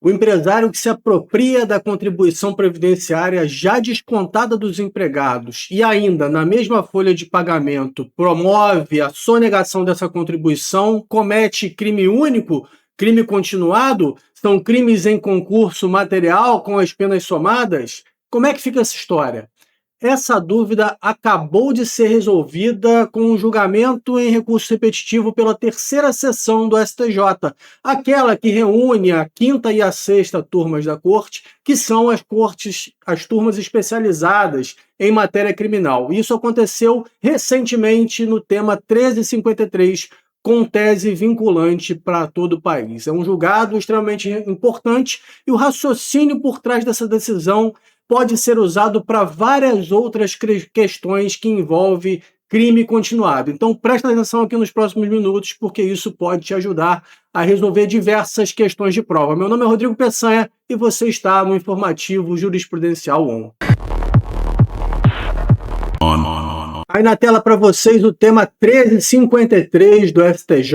O empresário que se apropria da contribuição previdenciária já descontada dos empregados e ainda, na mesma folha de pagamento, promove a sonegação dessa contribuição, comete crime único, crime continuado? São crimes em concurso material com as penas somadas? Como é que fica essa história? Essa dúvida acabou de ser resolvida com um julgamento em recurso repetitivo pela terceira sessão do STJ, aquela que reúne a quinta e a sexta turmas da Corte, que são as turmas especializadas em matéria criminal. Isso aconteceu recentemente no tema 1353, com tese vinculante para todo o país. É um julgado extremamente importante e o raciocínio por trás dessa decisão pode ser usado para várias outras questões que envolvem crime continuado. Então, presta atenção aqui nos próximos minutos, porque isso pode te ajudar a resolver diversas questões de prova. Meu nome é Rodrigo Peçanha e você está no Informativo Jurisprudencial ON. Aí na tela para vocês o tema 1353 do STJ,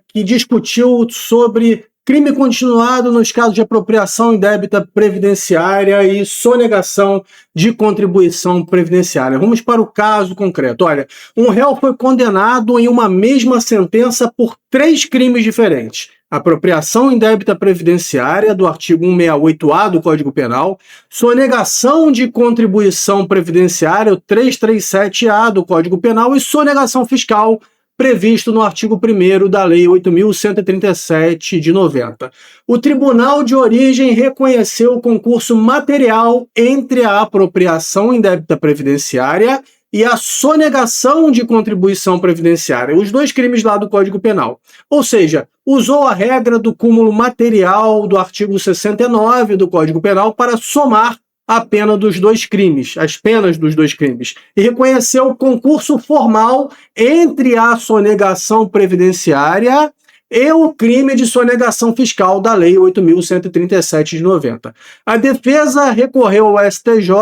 que discutiu sobre crime continuado nos casos de apropriação indébita previdenciária e sonegação de contribuição previdenciária. Vamos para o caso concreto. Olha, um réu foi condenado em uma mesma sentença por 3 crimes diferentes. Apropriação indébita previdenciária, do artigo 168-A do Código Penal, sonegação de contribuição previdenciária, o 337-A do Código Penal, e sonegação fiscal, previsto no artigo 1º da Lei 8.137 de 90. O Tribunal de Origem reconheceu o concurso material entre a apropriação indébita previdenciária e a sonegação de contribuição previdenciária, os 2 crimes lá do Código Penal. Ou seja, usou a regra do cúmulo material do artigo 69 do Código Penal para somar a pena dos 2 crimes, as penas dos 2 crimes, e reconheceu o concurso formal entre a sonegação previdenciária e o crime de sonegação fiscal da Lei 8.137 de 90. A defesa recorreu ao STJ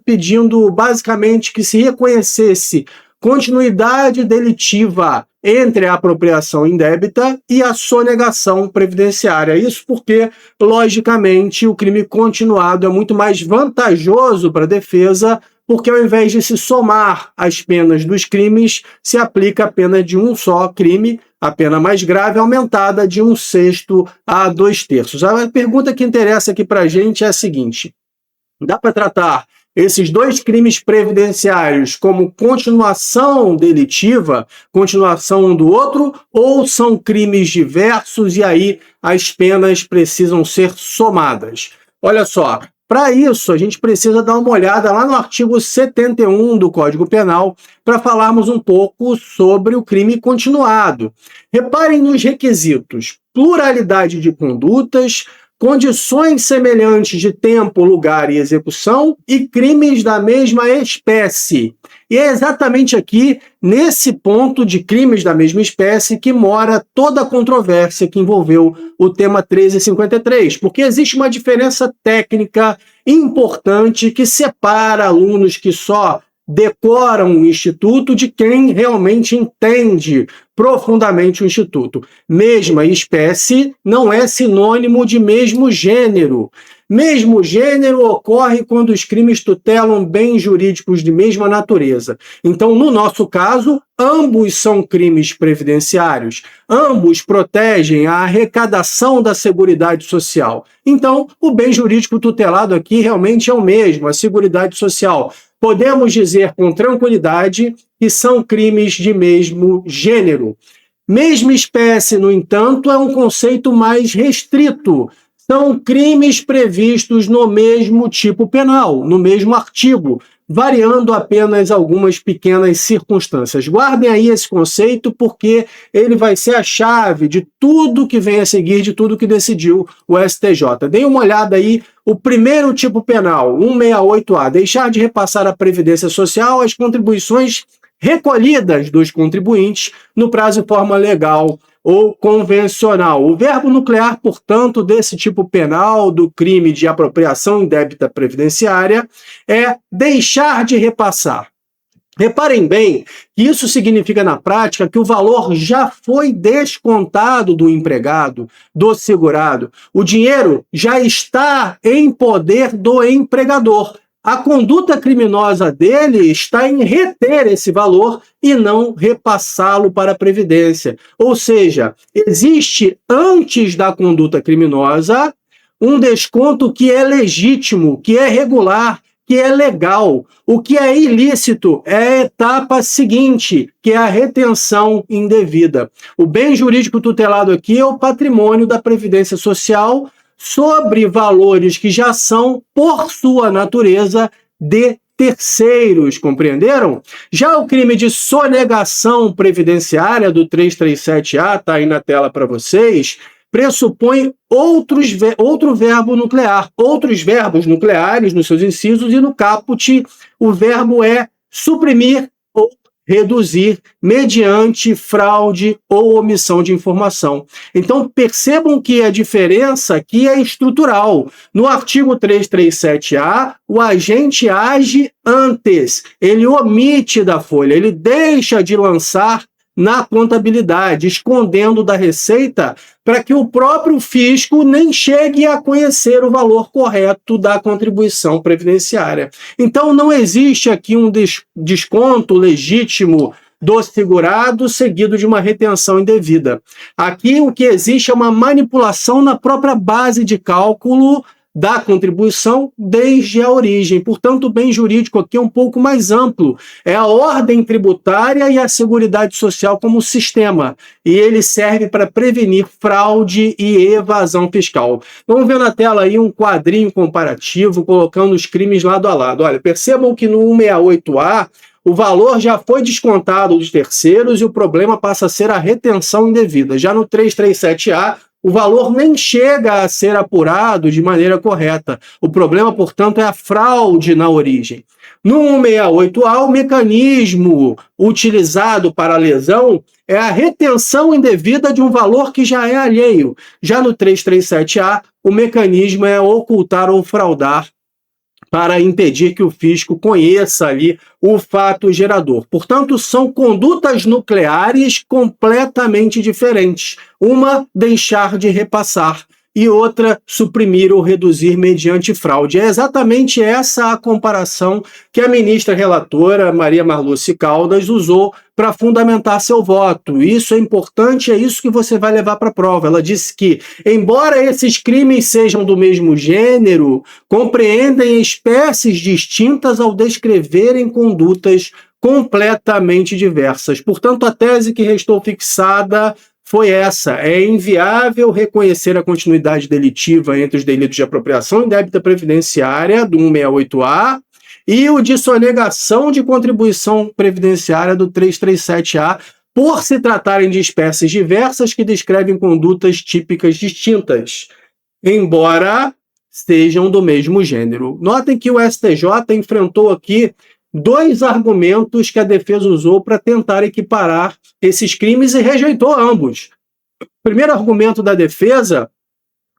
pedindo basicamente que se reconhecesse continuidade delitiva entre a apropriação indébita e a sonegação previdenciária. Isso porque, logicamente, o crime continuado é muito mais vantajoso para a defesa, porque ao invés de se somar as penas dos crimes, se aplica a pena de um só crime, a pena mais grave aumentada de 1/6 a 2/3. A pergunta que interessa aqui para a gente é a seguinte: dá para tratar esses 2 crimes previdenciários como continuação delitiva, continuação um do outro, ou são crimes diversos e aí as penas precisam ser somadas? Olha só, para isso a gente precisa dar uma olhada lá no artigo 71 do Código Penal para falarmos um pouco sobre o crime continuado. Reparem nos requisitos: pluralidade de condutas, condições semelhantes de tempo, lugar e execução e crimes da mesma espécie. E é exatamente aqui, nesse ponto de crimes da mesma espécie, que mora toda a controvérsia que envolveu o tema 1353, porque existe uma diferença técnica importante que separa alunos que só decoram o Instituto de quem realmente entende profundamente o Instituto. Mesma espécie não é sinônimo de mesmo gênero. Mesmo gênero ocorre quando os crimes tutelam bens jurídicos de mesma natureza. Então, no nosso caso, ambos são crimes previdenciários. Ambos protegem a arrecadação da Seguridade Social. Então, o bem jurídico tutelado aqui realmente é o mesmo, a Seguridade Social. Podemos dizer com tranquilidade que são crimes de mesmo gênero. Mesma espécie, no entanto, é um conceito mais restrito. São crimes previstos no mesmo tipo penal, no mesmo artigo, variando apenas algumas pequenas circunstâncias. Guardem aí esse conceito, porque ele vai ser a chave de tudo que vem a seguir, de tudo que decidiu o STJ. Deem uma olhada aí, o primeiro tipo penal, 168-A, deixar de repassar à Previdência Social as contribuições recolhidas dos contribuintes no prazo e forma legal ou convencional. O verbo nuclear, portanto, desse tipo penal do crime de apropriação indébita previdenciária é deixar de repassar. Reparem bem que isso significa na prática que o valor já foi descontado do empregado, do segurado. O dinheiro já está em poder do empregador. A conduta criminosa dele está em reter esse valor e não repassá-lo para a Previdência. Ou seja, existe antes da conduta criminosa um desconto que é legítimo, que é regular, que é legal. O que é ilícito é a etapa seguinte, que é a retenção indevida. O bem jurídico tutelado aqui é o patrimônio da Previdência Social sobre valores que já são, por sua natureza, de terceiros, compreenderam? Já o crime de sonegação previdenciária do 337-A, está aí na tela para vocês, pressupõe outro verbo nuclear, outros verbos nucleares nos seus incisos, e no caput o verbo é suprimir ou reduzir mediante fraude ou omissão de informação. Então, percebam que a diferença aqui é estrutural. No artigo 337-A, o agente age antes, ele omite da folha, ele deixa de lançar na contabilidade, escondendo da Receita para que o próprio fisco nem chegue a conhecer o valor correto da contribuição previdenciária. Então, não existe aqui um desconto legítimo do segurado seguido de uma retenção indevida. Aqui o que existe é uma manipulação na própria base de cálculo da contribuição desde a origem. Portanto, o bem jurídico aqui é um pouco mais amplo. É a ordem tributária e a Seguridade Social como sistema. E ele serve para prevenir fraude e evasão fiscal. Vamos ver na tela aí um quadrinho comparativo colocando os crimes lado a lado. Olha, percebam que no 168A o valor já foi descontado dos terceiros e o problema passa a ser a retenção indevida. Já no 337A, o valor nem chega a ser apurado de maneira correta. O problema, portanto, é a fraude na origem. No 168A, o mecanismo utilizado para a lesão é a retenção indevida de um valor que já é alheio. Já no 337A, o mecanismo é ocultar ou fraudar para impedir que o fisco conheça ali o fato gerador. Portanto, são condutas nucleares completamente diferentes. Uma, deixar de repassar, e outra, suprimir ou reduzir mediante fraude. É exatamente essa a comparação que a ministra relatora, Maria Marluce Caldas, usou para fundamentar seu voto. Isso é importante, é isso que você vai levar para a prova. Ela disse que, embora esses crimes sejam do mesmo gênero, compreendem espécies distintas ao descreverem condutas completamente diversas. Portanto, a tese que restou fixada foi essa: é inviável reconhecer a continuidade delitiva entre os delitos de apropriação indébita previdenciária do 168A e o de sonegação de contribuição previdenciária do 337A, por se tratarem de espécies diversas que descrevem condutas típicas distintas, embora sejam do mesmo gênero. Notem que o STJ enfrentou aqui dois argumentos que a defesa usou para tentar equiparar esses crimes e rejeitou ambos. O primeiro argumento da defesa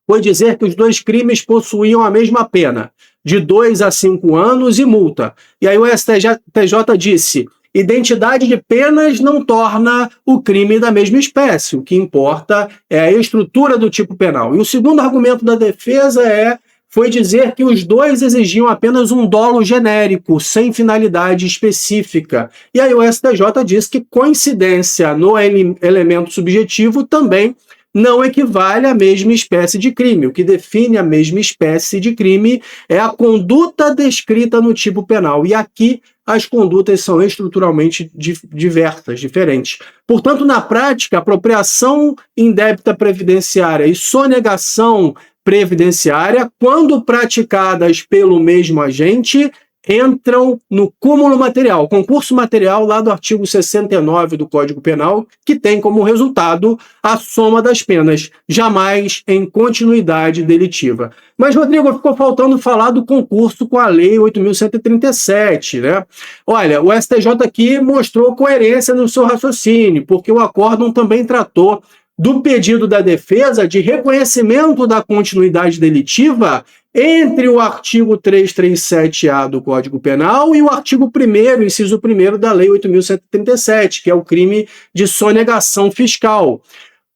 foi dizer que os dois crimes possuíam a mesma pena, de 2 a 5 anos e multa. E aí o STJ disse: identidade de penas não torna o crime da mesma espécie. O que importa é a estrutura do tipo penal. E o segundo argumento da defesa foi dizer que os dois exigiam apenas um dolo genérico, sem finalidade específica. E aí o STJ disse que coincidência no elemento subjetivo também não equivale à mesma espécie de crime. O que define a mesma espécie de crime é a conduta descrita no tipo penal. E aqui as condutas são estruturalmente diversas, diferentes. Portanto, na prática, apropriação indébita previdenciária e sonegação previdenciária, quando praticadas pelo mesmo agente, entram no cúmulo material, concurso material lá do artigo 69 do Código Penal, que tem como resultado a soma das penas, jamais em continuidade delitiva. Mas, Rodrigo, ficou faltando falar do concurso com a Lei 8.137, né? Olha, o STJ aqui mostrou coerência no seu raciocínio, porque o acórdão também tratou do pedido da defesa de reconhecimento da continuidade delitiva entre o artigo 337-A do Código Penal e o artigo 1º, inciso 1º da Lei 8.137, que é o crime de sonegação fiscal.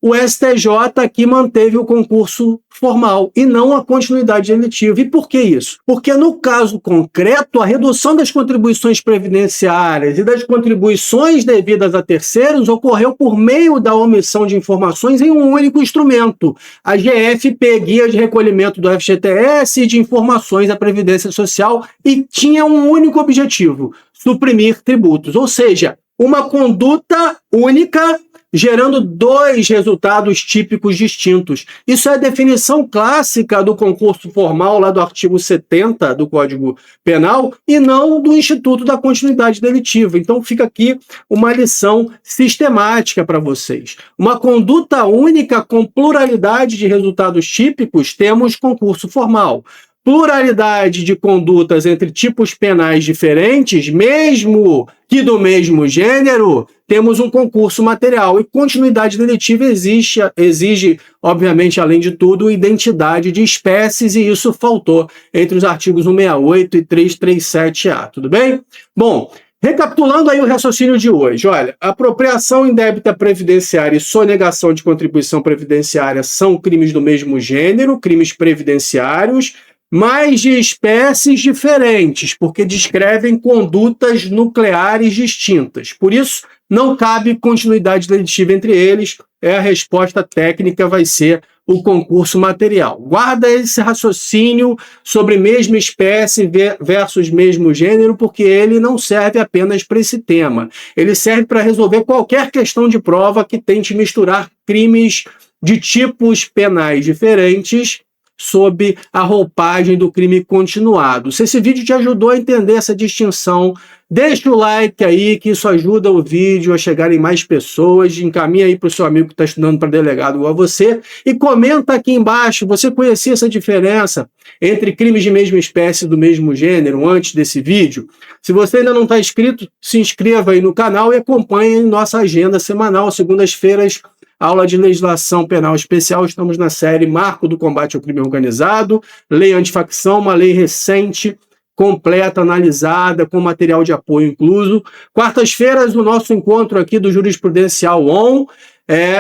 O STJ aqui manteve o concurso formal e não a continuidade delitiva. E por que isso? Porque no caso concreto, a redução das contribuições previdenciárias e das contribuições devidas a terceiros ocorreu por meio da omissão de informações em um único instrumento, a GFP, Guia de Recolhimento do FGTS e de Informações da Previdência Social, e tinha um único objetivo: suprimir tributos, ou seja, uma conduta única gerando dois resultados típicos distintos. Isso é a definição clássica do concurso formal lá do artigo 70 do Código Penal e não do Instituto da Continuidade Delitiva. Então fica aqui uma lição sistemática para vocês. Uma conduta única com pluralidade de resultados típicos, temos concurso formal. Pluralidade de condutas entre tipos penais diferentes, mesmo que do mesmo gênero, temos um concurso material. E continuidade delitiva exige, obviamente, além de tudo, identidade de espécies, e isso faltou entre os artigos 168 e 337-A, tudo bem? Bom, recapitulando aí o raciocínio de hoje, olha, apropriação indébita previdenciária e sonegação de contribuição previdenciária são crimes do mesmo gênero, crimes previdenciários, mas de espécies diferentes, porque descrevem condutas nucleares distintas. Por isso, não cabe continuidade delitiva entre eles. A resposta técnica vai ser o concurso material. Guarda esse raciocínio sobre mesma espécie versus mesmo gênero, porque ele não serve apenas para esse tema. Ele serve para resolver qualquer questão de prova que tente misturar crimes de tipos penais diferentes sob a roupagem do crime continuado. Se esse vídeo te ajudou a entender essa distinção, deixa o like aí, que isso ajuda o vídeo a chegar em mais pessoas, encaminha aí para o seu amigo que está estudando para delegado igual a você, e comenta aqui embaixo, você conhecia essa diferença entre crimes de mesma espécie do mesmo gênero antes desse vídeo? Se você ainda não está inscrito, se inscreva aí no canal e acompanhe nossa agenda semanal, segundas-feiras, aula de legislação penal especial. Estamos na série Marco do Combate ao Crime Organizado, Lei Antifacção, uma lei recente, completa, analisada, com material de apoio incluso. Quartas-feiras, o nosso encontro aqui do Jurisprudencial ON,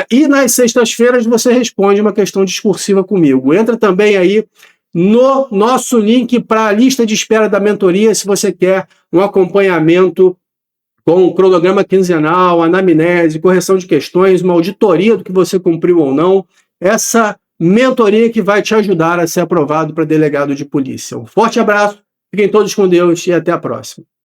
e nas sextas-feiras você responde uma questão discursiva comigo. Entra também aí no nosso link para a lista de espera da mentoria, se você quer um acompanhamento com cronograma quinzenal, anamnese, correção de questões, uma auditoria do que você cumpriu ou não. Essa mentoria que vai te ajudar a ser aprovado para delegado de polícia. Um forte abraço, fiquem todos com Deus e até a próxima.